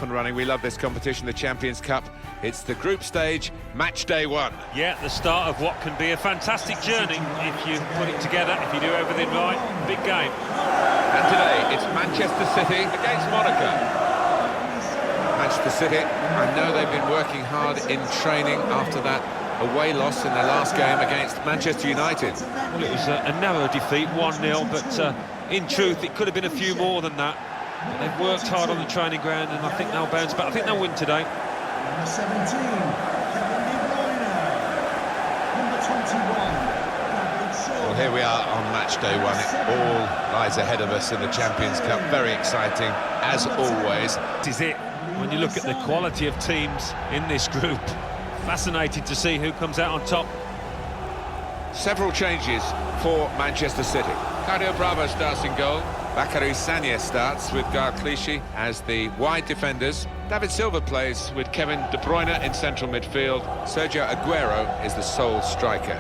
off and running. We love this competition, the Champions Cup. It's the group stage, match day 1. Yeah, the start of what can be a fantastic journey if you put it together, if you do everything right. Big game. And today, it's Manchester City against Monaco. Manchester City, I know they've been working hard in training after that away loss in their last game against Manchester United. Well, it was a narrow defeat, 1-0, but in truth, it could have been a few more than that. But they've worked hard on the training ground, and I think they'll bounce back. I think they'll win today. Number 17, number 21. Well, here we are on match day 1. It all lies ahead of us in the Champions Cup. Very exciting, as always. This is it. When you look at the quality of teams in this group, fascinating to see who comes out on top. Several changes for Manchester City. Cardio Bravo starts in goal. Bacary Sagna starts with Clichy as the wide defenders. David Silva plays with Kevin De Bruyne in central midfield. Sergio Aguero is the sole striker.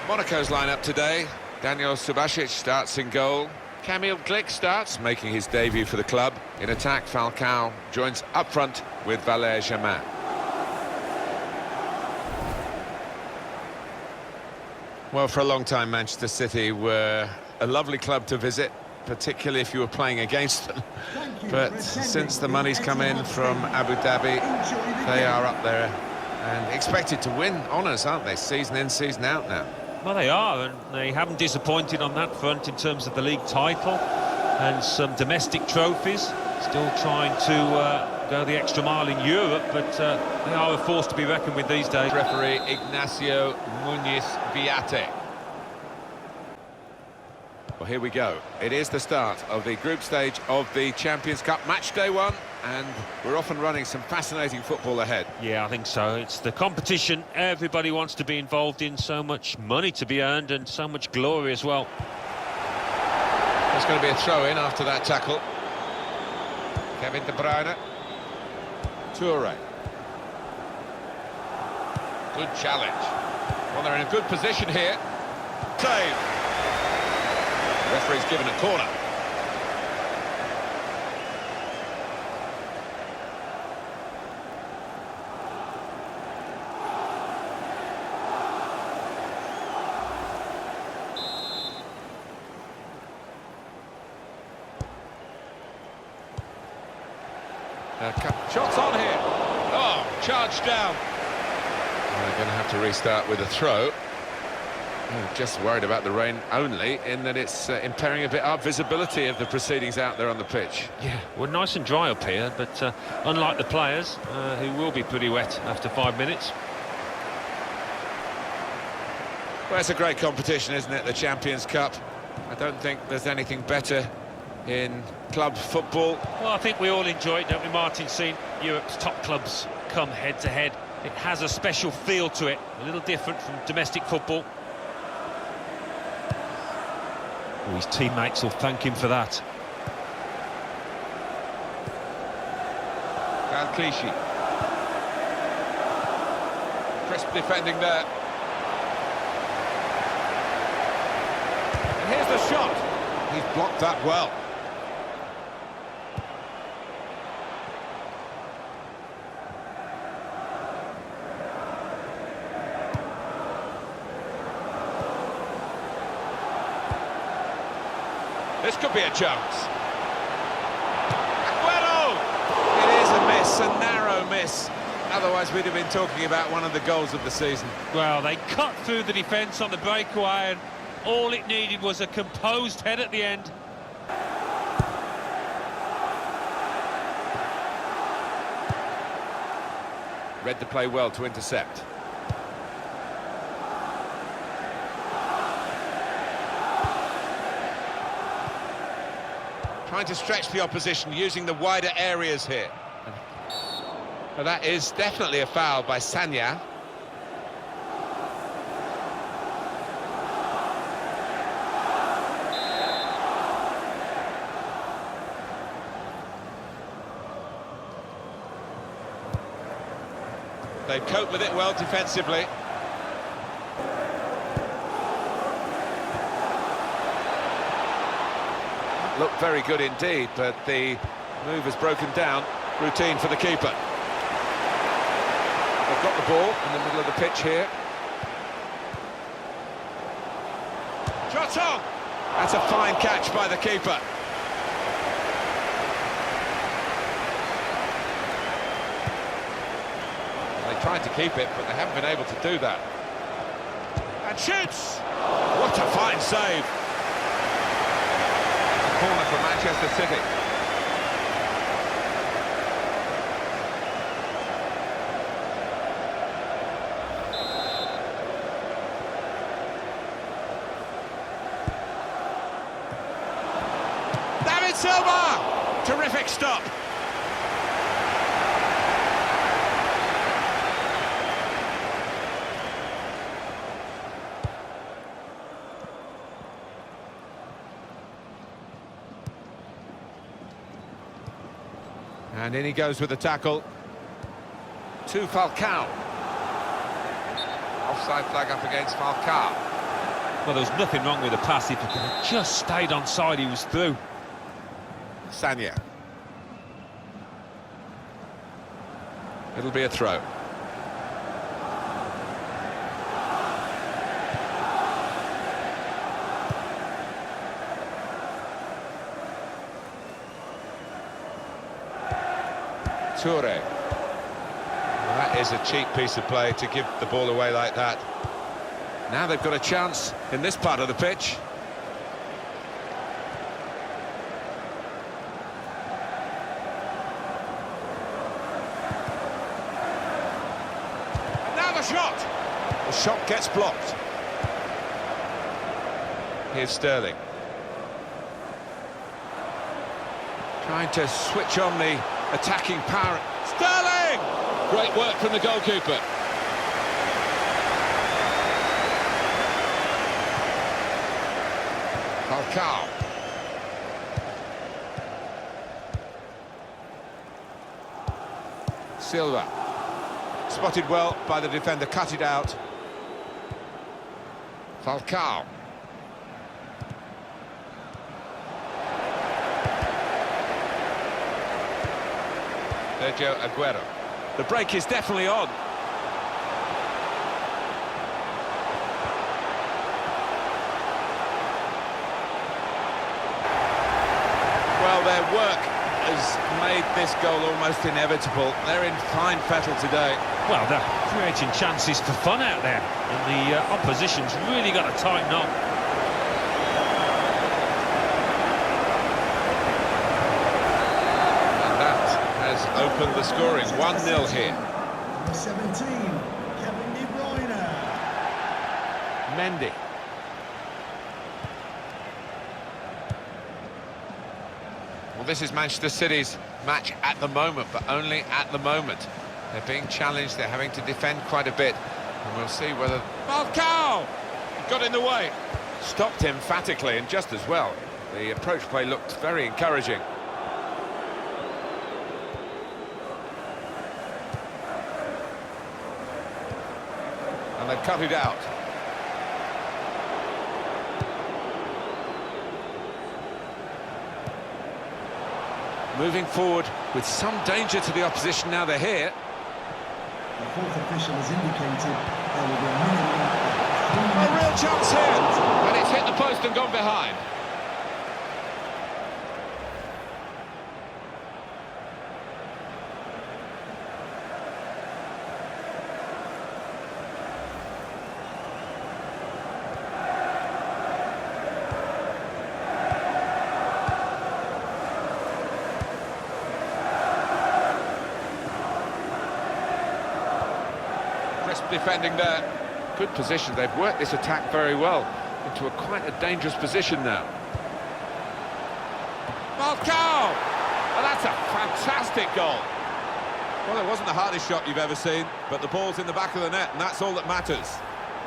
Monaco's lineup today. Daniel Subasic starts in goal. Kamil Glik starts, making his debut for the club. In attack, Falcao joins up front with Valère Germain. Well, for a long time, Manchester City were a lovely club to visit, particularly if you were playing against them. But since the money's come in from Abu Dhabi, they are up there and expected to win honours, aren't they? Season in, season out now. Well, they are, and they haven't disappointed on that front in terms of the league title and some domestic trophies. Still trying to go the extra mile in Europe, but they are a force to be reckoned with these days. Referee Ignacio Muniz Viate. Well, here we go. It is the start of the group stage of the Champions Cup, match day 1, and we're off and running. Some fascinating football ahead. Yeah, I think so. It's the competition everybody wants to be involved in, so much money to be earned and so much glory as well. There's going to be a throw-in after that tackle. Kevin De Bruyne. Toure. Good challenge. Well, they're in a good position here. Save. Referee's given a corner. Shots on here. Oh, charged down. They're going to have to restart with a throw. Oh, just worried about the rain only, in that it's impairing a bit our visibility of the proceedings out there on the pitch. Yeah, we're nice and dry up here, but unlike the players, who will be pretty wet after 5 minutes. Well, it's a great competition, isn't it, the Champions Cup? I don't think there's anything better in club football. Well, I think we all enjoy it, don't we, Martin, seeing Europe's top clubs come head-to-head. It has a special feel to it, a little different from domestic football. Oh, his teammates will thank him for that. Clichy. Crisp defending there. And here's the shot. He's blocked that well. This could be a chance. Aguero! It is a miss, a narrow miss. Otherwise, we'd have been talking about one of the goals of the season. Well, they cut through the defence on the breakaway, and all it needed was a composed head at the end. Read the play well to intercept. Trying to stretch the opposition, using the wider areas here. Well, that is definitely a foul by Sagna. They've coped with it well defensively. That looked very good indeed, but the move has broken down. Routine for the keeper. They've got the ball in the middle of the pitch here. Shot on! That's a fine catch by the keeper. They tried to keep it, but they haven't been able to do that. And shoots! What a fine save! A corner for Manchester City. Silva! Terrific stop. And in he goes with the tackle. To Falcao. Offside flag up against Falcao. Well, there was nothing wrong with the pass. If he could have just stayed onside, he was through. Sanya. It'll be a throw. Toure. Well, that is a cheap piece of play to give the ball away like that. Now they've got a chance in this part of the pitch. Shot! The shot gets blocked. Here's Sterling. Trying to switch on the attacking power. Sterling! Great work from the goalkeeper. Falcao. Silva. Spotted well by the defender, cut it out. Falcao. Sergio Aguero. The break is definitely on. Well, their work has made this goal almost inevitable. They're in fine fettle today. Well, they're creating chances for fun out there, and the opposition's really got to tighten up. And that has opened the scoring. 1-0 here. Number 17, Kevin De Bruyne. Mendy. Well, this is Manchester City's match at the moment, but only at the moment. They're being challenged, they're having to defend quite a bit. And we'll see whether... Falcao! He got in the way. Stopped emphatically and just as well. The approach play looked very encouraging. And they've cut it out. Moving forward with some danger to the opposition now they're here. The fourth official has indicated there will be a minimum of 3 A real minutes. chance here, and it's hit the post and gone behind. Crisp defending there. Good position. They've worked this attack very well into quite a dangerous position now. Falcao! Well, that's a fantastic goal. Well, it wasn't the hardest shot you've ever seen, but the ball's in the back of the net, and that's all that matters.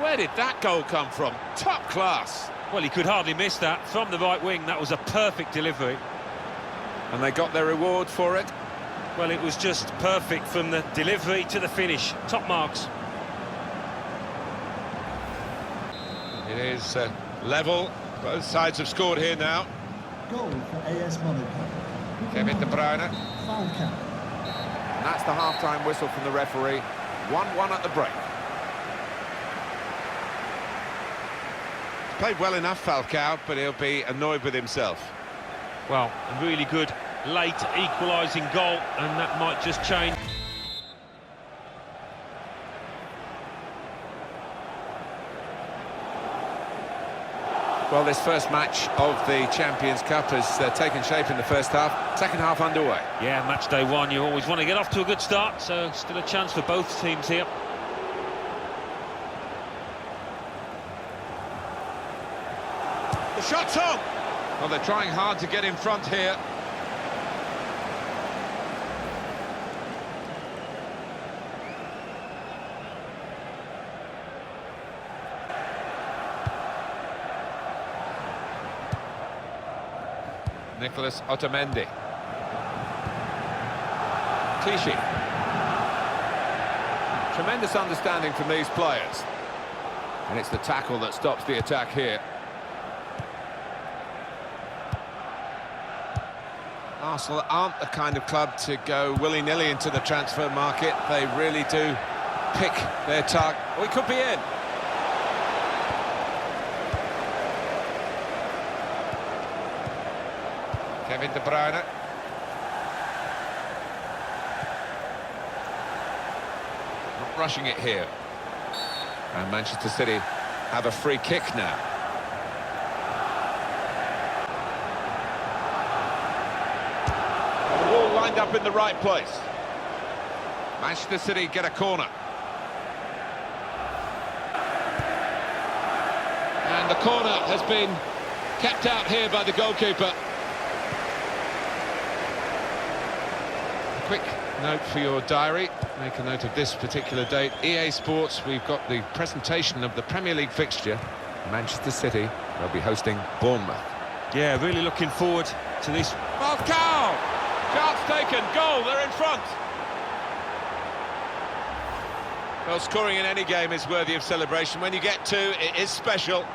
Where did that goal come from? Top class. Well, he could hardly miss that. From the right wing, that was a perfect delivery. And they got their reward for it. Well, it was just perfect from the delivery to the finish. Top marks. It is level. Both sides have scored here now. Goal for AS Monaco. Kevin De Bruyne. Falcao. And that's the half-time whistle from the referee. 1-1 at the break. He's played well enough, Falcao, but he'll be annoyed with himself. Well, a really good late equalising goal, and that might just change. Well, this first match of the Champions Cup has taken shape in the first half. Second half underway. Yeah, match day one, you always want to get off to a good start, so still a chance for both teams here. The shot's on! Well, they're trying hard to get in front here. Nicholas Otamendi. Tichy. Tremendous understanding from these players. And it's the tackle that stops the attack here. Arsenal aren't the kind of club to go willy-nilly into the transfer market. They really do pick their target. We could be in. Kevin De Bruyne. Not rushing it here. And Manchester City have a free kick now. The ball lined up in the right place. Manchester City get a corner. And the corner has been kept out here by the goalkeeper. Quick note for your diary, make a note of this particular date. EA Sports, we've got the presentation of the Premier League fixture. Manchester City, they'll be hosting Bournemouth. Yeah, really looking forward to this. Falcao! Chance taken, goal, they're in front. Well, scoring in any game is worthy of celebration. When you get two, it is special.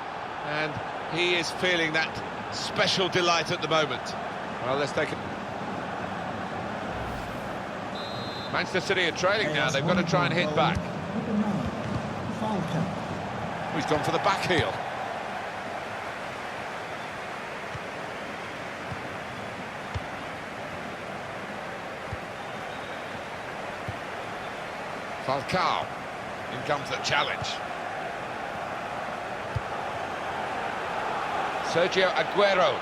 And he is feeling that special delight at the moment. Well, let's take it. Manchester City are trailing now, they've got to try and hit back. He's gone for the back heel. Falcao. In comes the challenge. Sergio Aguero.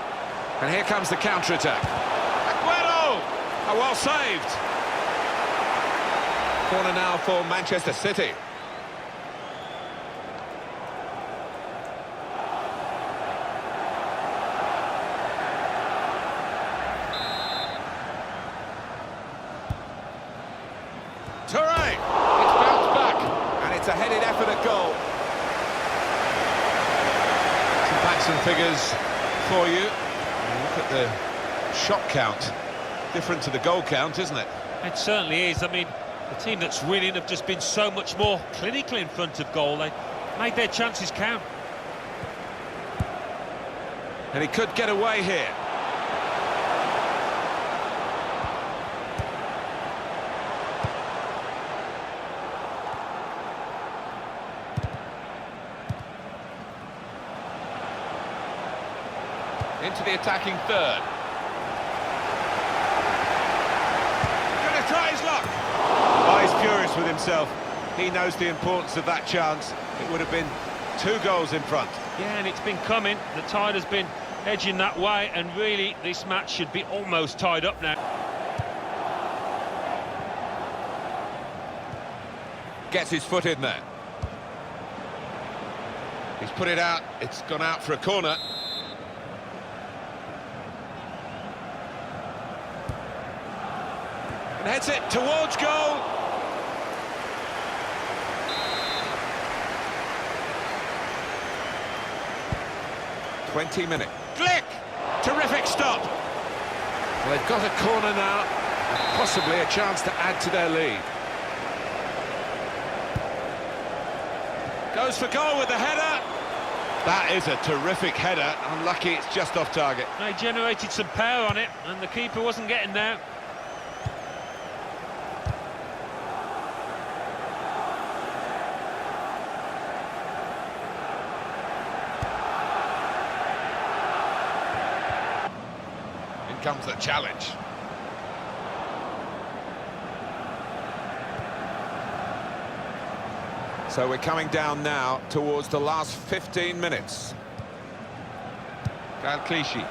And here comes the counter-attack. Aguero! Oh, well saved. Corner now for Manchester City. Touré! It's bounced back, and it's a headed effort at goal. Some facts and figures for you. Look at the shot count. Different to the goal count, isn't it? It certainly is. I mean, the team that's winning have just been so much more clinical in front of goal. They made their chances count. And he could get away here. Into the attacking third. Gonna try his luck. Oh, he's furious with himself. He knows the importance of that chance. It would have been 2 goals in front. Yeah, and it's been coming. The tide has been edging that way, and really this match should be almost tied up now. Gets his foot in there. He's put it out. It's gone out for a corner. And heads it towards goal. -20 Flick! Terrific stop. Well, they've got a corner now, and possibly a chance to add to their lead. Goes for goal with the header. That is a terrific header. Unlucky it's just off target. They generated some power on it, and the keeper wasn't getting there. In comes the challenge. So we're coming down now towards the last 15 minutes. Clichy.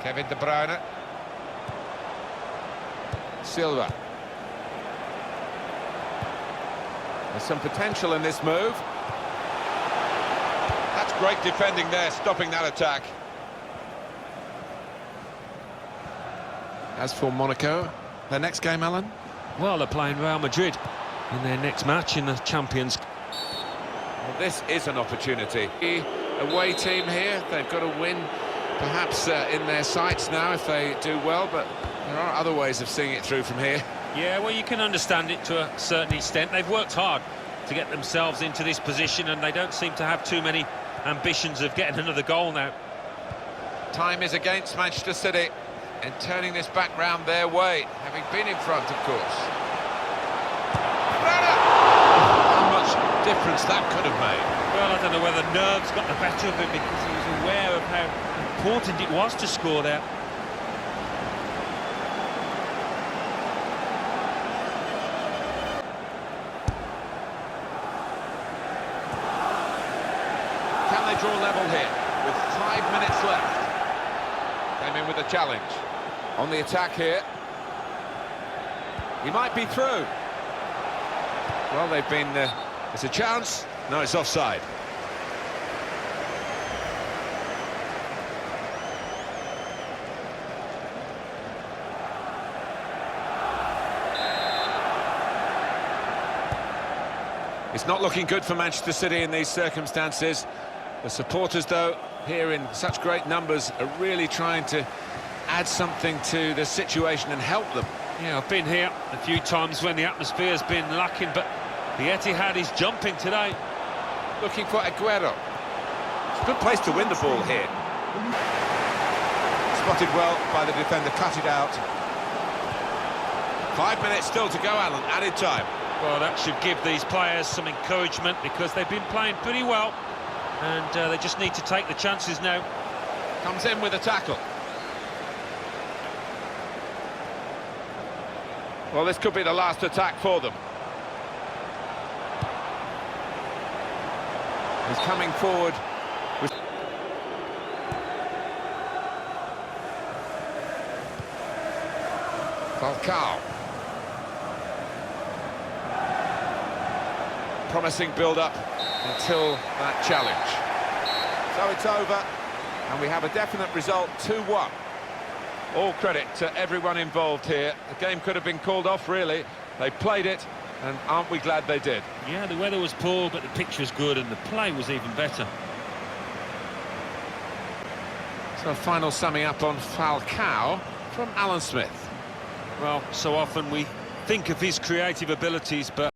Kevin De Bruyne. Silva. There's some potential in this move. That's great defending there, stopping that attack. As for Monaco, their next game, Alan? Well, they're playing Real Madrid in their next match in the Champions. Well, this is an opportunity. The away team here, they've got to win, perhaps in their sights now if they do well, but there are other ways of seeing it through from here. Yeah, well, you can understand it to a certain extent. They've worked hard to get themselves into this position, and they don't seem to have too many ambitions of getting another goal now. Time is against Manchester City, and turning this back round their way, having been in front, of course. How much difference that could have made. Well, I don't know whether nerves got the better of him because he was aware of how important it was to score there. Can they draw level here with 5 minutes left? Came in with a challenge. On the attack here. He might be through. Well, they've been... it's a chance. No, it's offside. It's not looking good for Manchester City in these circumstances. The supporters, though, here in such great numbers, are really trying to add something to the situation and help them. Yeah, I've been here a few times when the atmosphere's been lacking, but the Etihad is jumping today. Looking for Aguero. It's a good place to win the ball here. Spotted well by the defender, cut it out. 5 minutes still to go, Alan, added time. Well, that should give these players some encouragement because they've been playing pretty well, and they just need to take the chances now. Comes in with a tackle. Well, this could be the last attack for them. He's coming forward with... Falcao. Promising build-up until that challenge. So it's over, and we have a definite result, 2-1. All credit to everyone involved here. The game could have been called off, really. They played it, and aren't we glad they did? Yeah, the weather was poor, but the pitch was good, and the play was even better. So a final summing up on Falcao from Alan Smith. Well, so often we think of his creative abilities, but